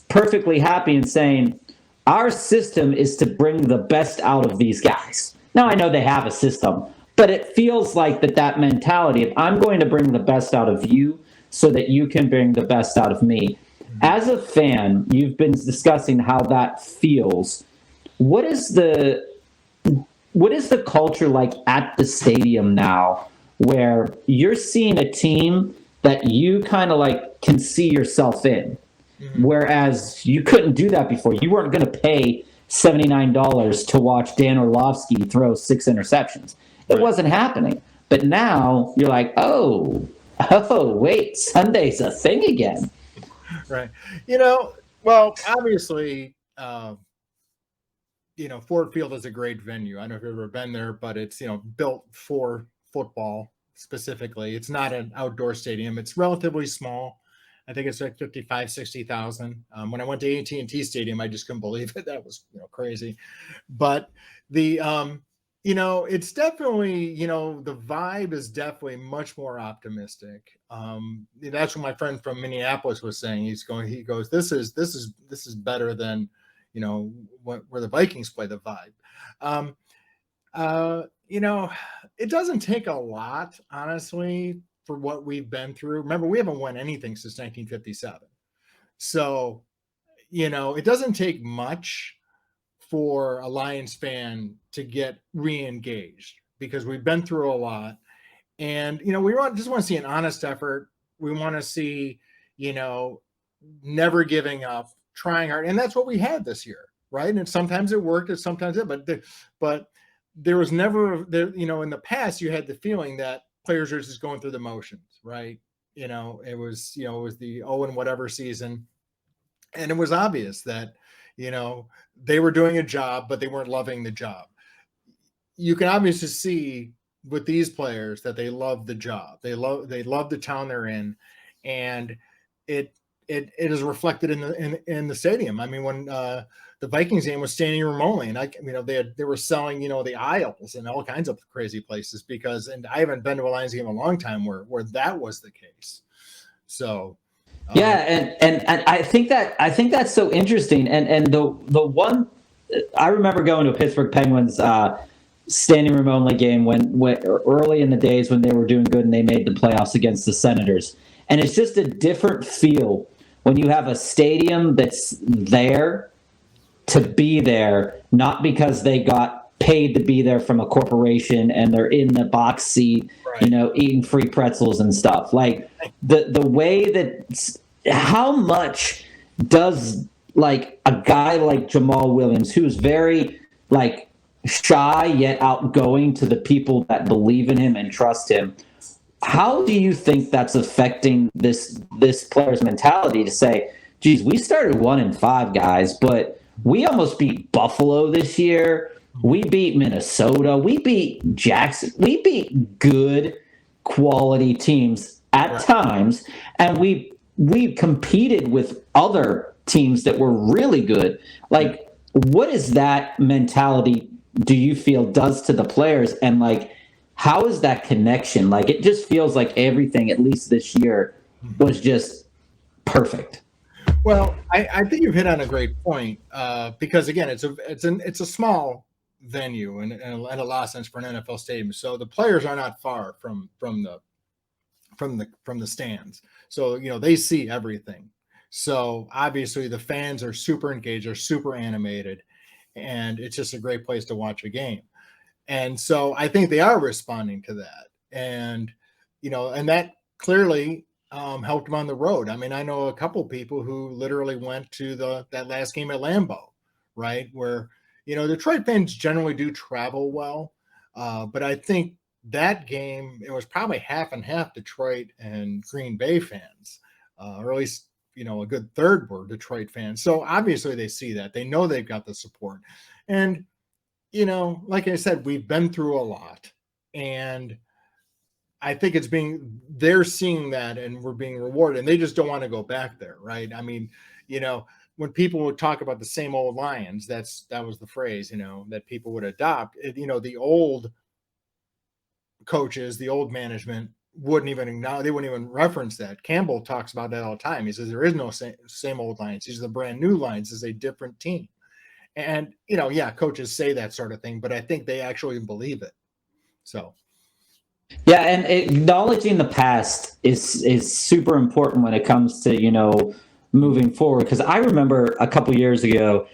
Speaker 3: perfectly happy in saying, our system is to bring the best out of these guys. Now, I know they have a system, but it feels like that mentality of, I'm going to bring the best out of you so that you can bring the best out of me. As a fan, you've been discussing how that feels. What is the culture like at the stadium now, where you're seeing a team that you kind of like can see yourself in? Whereas you couldn't do that before. You weren't going to pay $79 to watch Dan Orlovsky throw 6 interceptions. It wasn't happening. But now you're like, oh, wait, Sunday's a thing again.
Speaker 2: Right. Well, obviously, Ford Field is a great venue. I don't know if you've ever been there, but it's, built for football specifically. It's not an outdoor stadium. It's relatively small. I think it's like 55, 60,000. When I went to AT&T Stadium, I just couldn't believe it. That was crazy. But the it's definitely, the vibe is definitely much more optimistic. That's what my friend from Minneapolis was saying. He goes, this is better than, where the Vikings play the vibe. It doesn't take a lot, honestly, for what we've been through. Remember, we haven't won anything since 1957. So, it doesn't take much for a Lions fan to get re-engaged, because we've been through a lot. And, we just want to see an honest effort. We want to see, never giving up, trying hard. And that's what we had this year, right? And sometimes it worked, and sometimes it, but there was never, in the past, you had the feeling that players are just going through the motions, right? It was the 0 and whatever season. And it was obvious that, they were doing a job, but they weren't loving the job. You can obviously see with these players that they love the job. They love the town they're in, and it is reflected in the stadium. I mean, when the Vikings game was standing room only, and they were selling the aisles and all kinds of crazy places, and I haven't been to a Lions game in a long time where that was the case. So.
Speaker 3: Yeah, and I think that's so interesting. And the one, I remember going to a Pittsburgh Penguins standing room only game when early in the days when they were doing good and they made the playoffs against the Senators. And it's just a different feel when you have a stadium that's there to be there, not because they got paid to be there from a corporation and they're in the box seat, right, eating free pretzels and stuff. Like the way that, how much does like a guy like Jamall Williams, who's very like shy yet outgoing to the people that believe in him and trust him, how do you think that's affecting this player's mentality to say, geez, we started 1-5, guys, but we almost beat Buffalo this year. We beat Minnesota. We beat Jackson. We beat good quality teams at times, and we competed with other teams that were really good. Like, what is that mentality, do you feel, does to the players? And like, how is that connection? Like, it just feels like everything, at least this year, was just perfect.
Speaker 2: Well, I think you've hit on a great point, because again, it's a small venue and a lot of sense for an NFL stadium. So the players are not far from the stands. So they see everything. So obviously the fans are super engaged, are super animated, and it's just a great place to watch a game. And so I think they are responding to that, and and that clearly helped them on the road. I mean, I know a couple people who literally went to that last game at Lambeau, right, where Detroit fans generally do travel well, but I think that game, it was probably half and half Detroit and Green Bay fans, or at least a good third were Detroit fans. So obviously they see that, they know they've got the support, and like I said, we've been through a lot, and I think they're seeing that, and we're being rewarded, and they just don't want to go back there, right? I mean, when people would talk about the same old Lions, that was the phrase, that people would adopt. The old coaches, the old management, wouldn't even reference that. Campbell talks about that all the time. He says there is no same old Lions. These are the brand new Lions. This is a different team. And, coaches say that sort of thing, but I think they actually believe it. So.
Speaker 3: Yeah, and acknowledging the past is super important when it comes to, moving forward. Because I remember a couple years ago,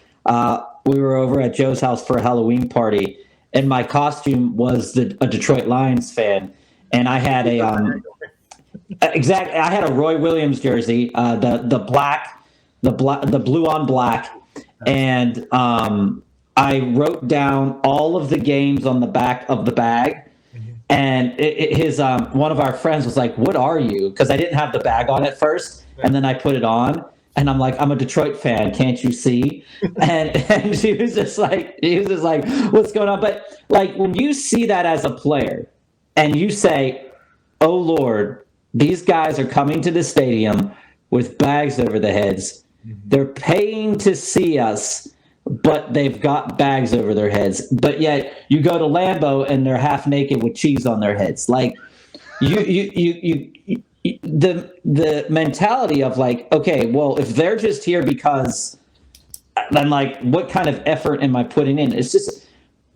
Speaker 3: we were over at Joe's house for a Halloween party, and my costume was a Detroit Lions fan, and I had I had a Roy Williams jersey, the blue on black, and I wrote down all of the games on the back of the bag. And his one of our friends was like, "What are you?" Because I didn't have the bag on at first, and then I put it on, and I'm like, "I'm a Detroit fan, can't you see?" And he was just like, "What's going on?" But like when you see that as a player, and you say, "Oh Lord, these guys are coming to the stadium with bags over their heads. They're paying to see us." But they've got bags over their heads. But yet you go to Lambeau and they're half naked with cheese on their heads. Like the mentality of like, okay, well, if they're just here because, then like, what kind of effort am I putting in? It's just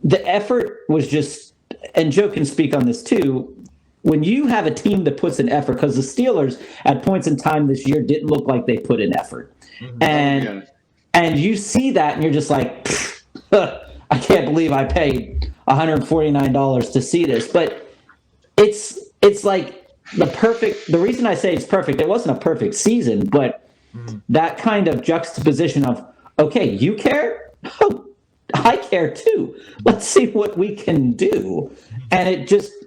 Speaker 3: the effort was just, and Joe can speak on this too. When you have a team that puts an effort, because the Steelers at points in time this year didn't look like they put in effort, and you see that, and you're just like, I can't believe I paid $149 to see this. But it's like the reason I say it's perfect, it wasn't a perfect season, but that kind of juxtaposition of, okay, you care? Oh, I care too. Let's see what we can do. And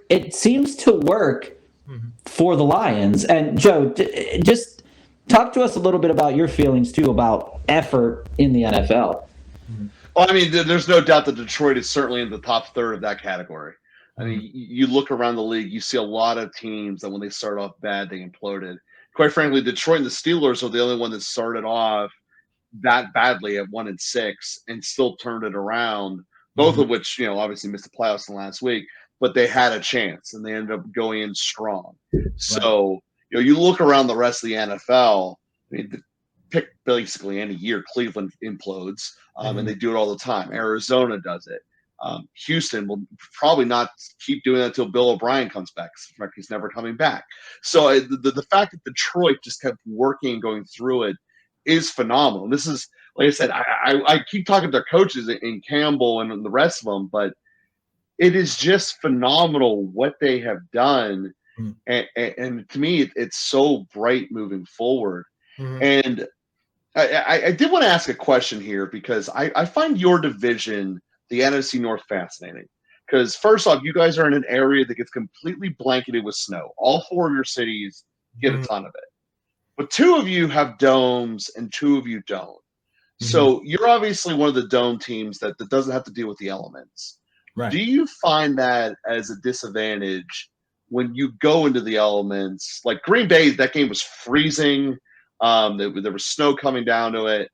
Speaker 3: it seems to work for the Lions. And Joe, just talk to us a little bit about your feelings too about effort in the NFL.
Speaker 1: Well, I mean, there's no doubt that Detroit is certainly in the top third of that category. I mean, you look around the league, you see a lot of teams that when they start off bad, they imploded. Quite frankly, Detroit and the Steelers are the only one that started off that badly at 1-6 and still turned it around. Both of which, obviously missed the playoffs in the last week, but they had a chance and they ended up going in strong. Right. So, you look around the rest of the NFL. I mean, pick basically any year, Cleveland implodes, and they do it all the time. Arizona does it. Houston will probably not keep doing that until Bill O'Brien comes back. In fact, he's never coming back. So the fact that Detroit just kept working and going through it is phenomenal. This is, like I said, I keep talking to their coaches in Campbell and the rest of them, but it is just phenomenal what they have done. And to me, it's so bright moving forward. And I did want to ask a question here because I find your division, the NFC North, fascinating. Because first off, you guys are in an area that gets completely blanketed with snow. All four of your cities get a ton of it. But two of you have domes and two of you don't. So you're obviously one of the dome teams that doesn't have to deal with the elements. Right. Do you find that as a disadvantage when you go into the elements? Like Green Bay, that game was freezing. There was snow coming down to it.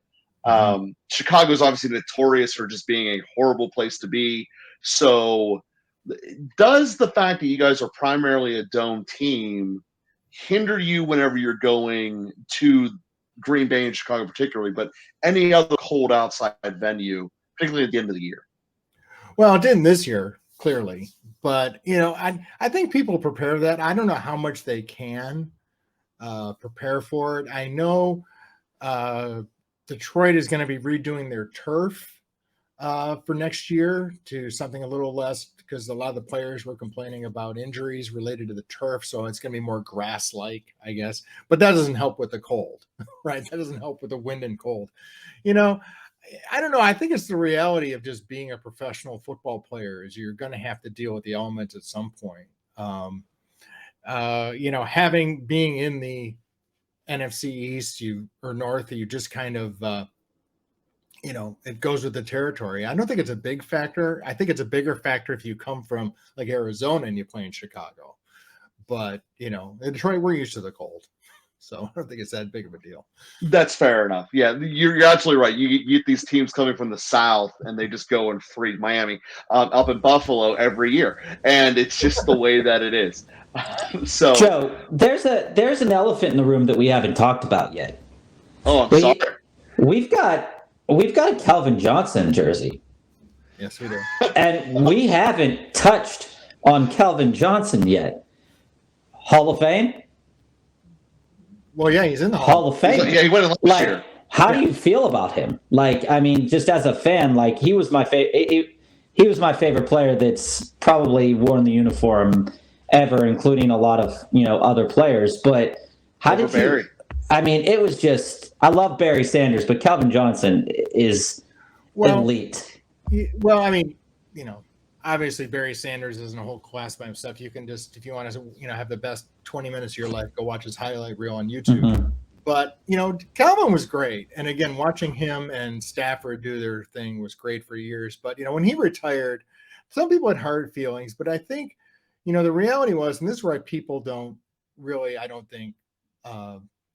Speaker 1: Chicago's obviously notorious for just being a horrible place to be. So does the fact that you guys are primarily a dome team hinder you whenever you're going to Green Bay and Chicago particularly, but any other cold outside venue, particularly at the end of the year?
Speaker 2: Well, it didn't this year, clearly. But, I think people prepare for that. I don't know how much they can prepare for it. I know Detroit is going to be redoing their turf for next year to something a little less, because a lot of the players were complaining about injuries related to the turf. So it's going to be more grass-like, I guess. But that doesn't help with the cold, right? That doesn't help with the wind and cold. I don't know. I think it's the reality of just being a professional football player is you're going to have to deal with the elements at some point. Being in the NFC East or North, you just kind of, it goes with the territory. I don't think it's a big factor. I think it's a bigger factor if you come from like Arizona and you play in Chicago. But, in Detroit, we're used to the cold. So I don't think it's that big of a deal.
Speaker 1: That's fair enough. Yeah, you're absolutely right. You get these teams coming from the South, and they just go and freak Miami up in Buffalo every year, and it's just the way that it is. So,
Speaker 3: Joe, there's an elephant in the room that we haven't talked about yet.
Speaker 1: oh, I'm sorry.
Speaker 3: We've got a Calvin Johnson jersey.
Speaker 2: Yes, we do.
Speaker 3: And we haven't touched on Calvin Johnson yet. Hall of Fame?
Speaker 2: Well, yeah, he's in the
Speaker 3: Hall of Fame.
Speaker 1: Yeah, he went in last year.
Speaker 3: How do you feel about him? Like, I mean, just as a fan, like he was my favorite. He was my favorite player that's probably worn the uniform ever, including a lot of other players. But how did
Speaker 1: Barry?
Speaker 3: I mean, it was just. I love Barry Sanders, but Calvin Johnson is elite.
Speaker 2: Well, I mean, obviously Barry Sanders isn't a whole class by himself. You can just, if you want to, have the best 20 minutes of your life, go watch his highlight reel on YouTube.
Speaker 3: Mm-hmm.
Speaker 2: But, Calvin was great. And again, watching him and Stafford do their thing was great for years. But, when he retired, some people had hard feelings. But I think, the reality was, and this is why people don't really, I don't think,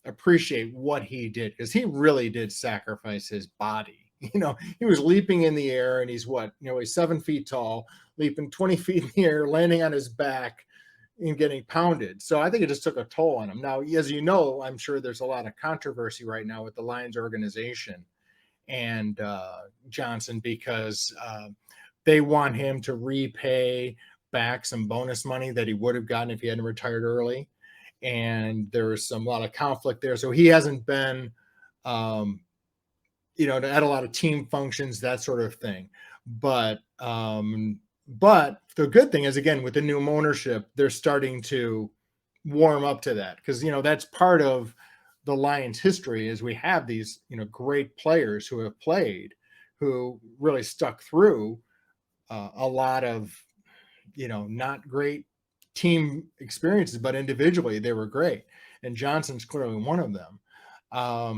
Speaker 2: appreciate what he did, because he really did sacrifice his body. He was leaping in the air, and he's he's 7 feet tall, leaping 20 feet in the air, landing on his back and getting pounded. So I think it just took a toll on him. Now, as you know, I'm sure there's a lot of controversy right now with the Lions organization and Johnson, because they want him to repay back some bonus money that he would have gotten if he hadn't retired early. And there was a lot of conflict there. So he hasn't been at a lot of team functions, that sort of thing. But the good thing is, again, with the new ownership, they're starting to warm up to that, because, that's part of the Lions history, is we have these, great players who have played, who really stuck through a lot of, not great team experiences, but individually they were great. And Johnson's clearly one of them. I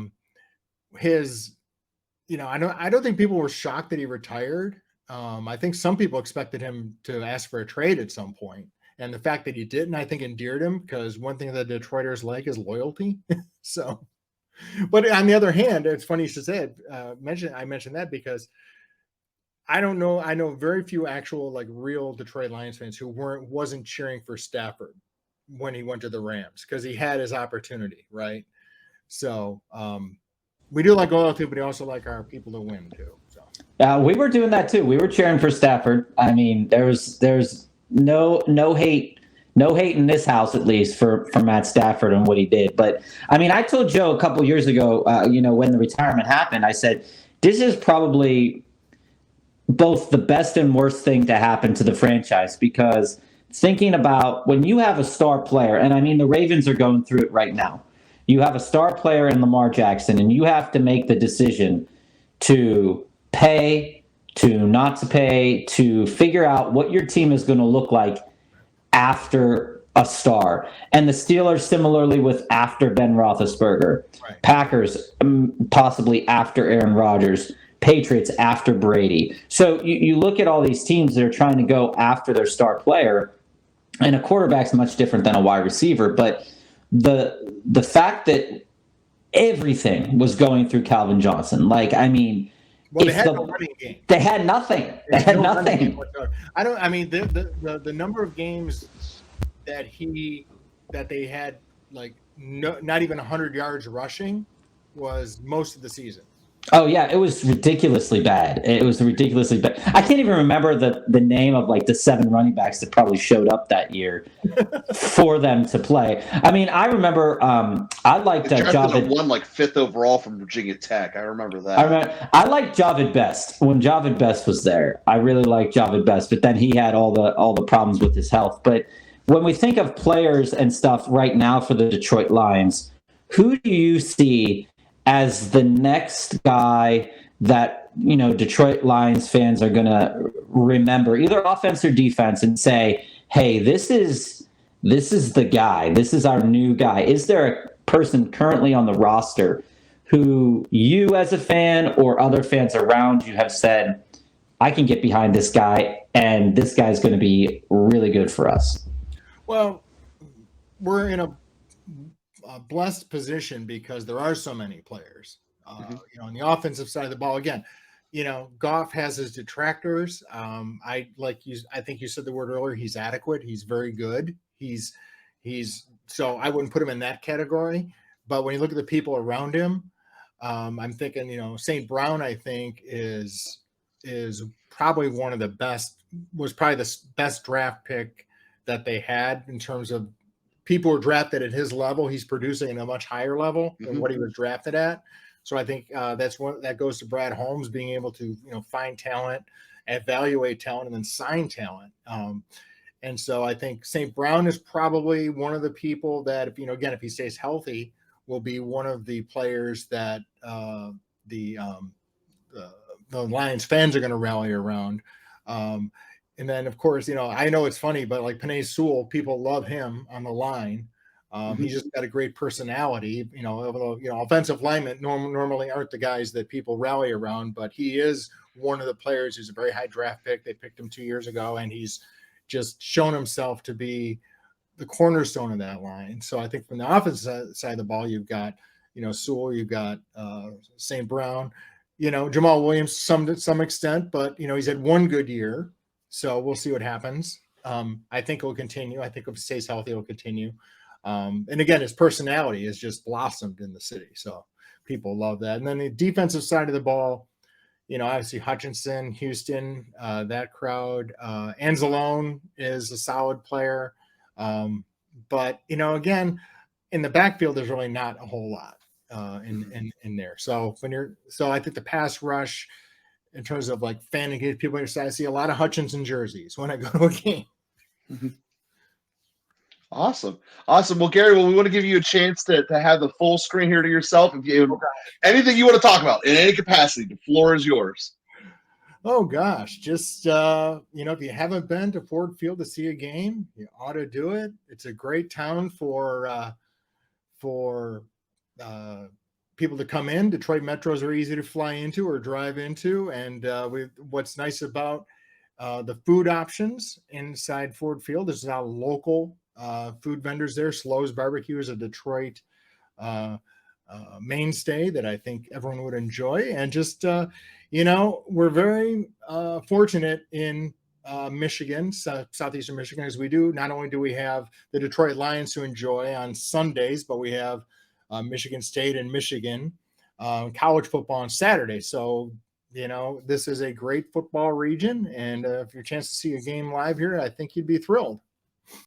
Speaker 2: don't think people were shocked that he retired. I think some people expected him to ask for a trade at some point. And the fact that he didn't, I think, endeared him, because one thing that Detroiters like is loyalty. So, but on the other hand, it's funny you should say it. I mentioned that because I don't know. I know very few actual, real Detroit Lions fans who wasn't cheering for Stafford when he went to the Rams, because he had his opportunity, right? So, we do like loyalty, but we also like our people to win too. So
Speaker 3: we were doing that too. We were cheering for Stafford. I mean, there's no hate in this house, at least for Matt Stafford and what he did. But I mean, I told Joe a couple years ago, when the retirement happened, I said, this is probably both the best and worst thing to happen to the franchise, because thinking about when you have a star player, and I mean, the Ravens are going through it right now. You have a star player in Lamar Jackson, and you have to make the decision to pay, to not to pay, to figure out what your team is going to look like after a star. And the Steelers, similarly, with after Ben Roethlisberger.
Speaker 2: Right.
Speaker 3: Packers, possibly after Aaron Rodgers. Patriots after Brady. So you look at all these teams that are trying to go after their star player, and a quarterback's much different than a wide receiver, but the fact that everything was going through Calvin Johnson,
Speaker 2: well, they had no running game.
Speaker 3: They had nothing. They had nothing.
Speaker 2: The number of games that they had not even 100 yards rushing was most of the season.
Speaker 3: Oh yeah, it was ridiculously bad. It was ridiculously bad. I can't even remember the name of the 7 running backs that probably showed up that year for them to play. I mean, I remember I liked Javid.
Speaker 1: Won 5th overall from Virginia Tech. I remember that.
Speaker 3: I liked Javid Best when Javid Best was there. I really liked Javid Best, but then he had all the problems with his health. But when we think of players and stuff right now for the Detroit Lions, who do you see as the next guy that, Detroit Lions fans are going to remember, either offense or defense, and say, hey, this is the guy. This is our new guy. Is there a person currently on the roster who you as a fan or other fans around you have said, I can get behind this guy, and this guy's going to be really good for us?
Speaker 2: Well, we're in a blessed position because there are so many players. On the offensive side of the ball, again, Goff has his detractors. I think you said the word earlier. He's adequate. He's very good. He's so I wouldn't put him in that category. But when you look at the people around him, I'm thinking, St. Brown, I think is probably one of the best. Was probably the best draft pick that they had in terms of people were drafted at his level. He's producing at a much higher level than what he was drafted at. So I think that's one that goes to Brad Holmes being able to find talent, evaluate talent, and then sign talent. And so I think St. Brown is probably one of the people that, if he stays healthy, will be one of the players that the Lions fans are going to rally around. And then, of course, I know it's funny, but like Penei Sewell, people love him on the line. He's just got a great personality, although, offensive linemen normally aren't the guys that people rally around, but he is one of the players who's a very high draft pick. They picked him 2 years ago, and he's just shown himself to be the cornerstone of that line. So I think from the offensive side of the ball, you've got, Sewell, you've got St. Brown, Jamall Williams to some extent, but, he's had one good year. So we'll see what happens. I think it'll continue. I think if it stays healthy, it'll continue. And again, his personality has just blossomed in the city. So people love that. And then the defensive side of the ball, obviously Hutchinson, Houston, that crowd. Anzalone is a solid player. But, again, in the backfield, there's really not a whole lot in there. So I think the pass rush, in terms of like fan engagement, people I see a lot of Hutchinson jerseys when I go to a game.
Speaker 1: Awesome. Well, Gary, we want to give you a chance to have the full screen here to yourself. If you anything you want to talk about in any capacity, the floor is yours.
Speaker 2: Oh gosh, just if you haven't been to Ford Field to see a game, you ought to do it. It's a great town for people to come in. Detroit metros are easy to fly into or drive into, and what's nice about the food options inside Ford Field, there's now local food vendors there. Slow's Barbecue is a Detroit mainstay that I think everyone would enjoy. And just, we're very fortunate in Michigan, southeastern Michigan, as we do. Not only do we have the Detroit Lions to enjoy on Sundays, but we have Michigan State and Michigan college football on Saturday. So, this is a great football region. And if you're a chance to see a game live here, I think you'd be thrilled.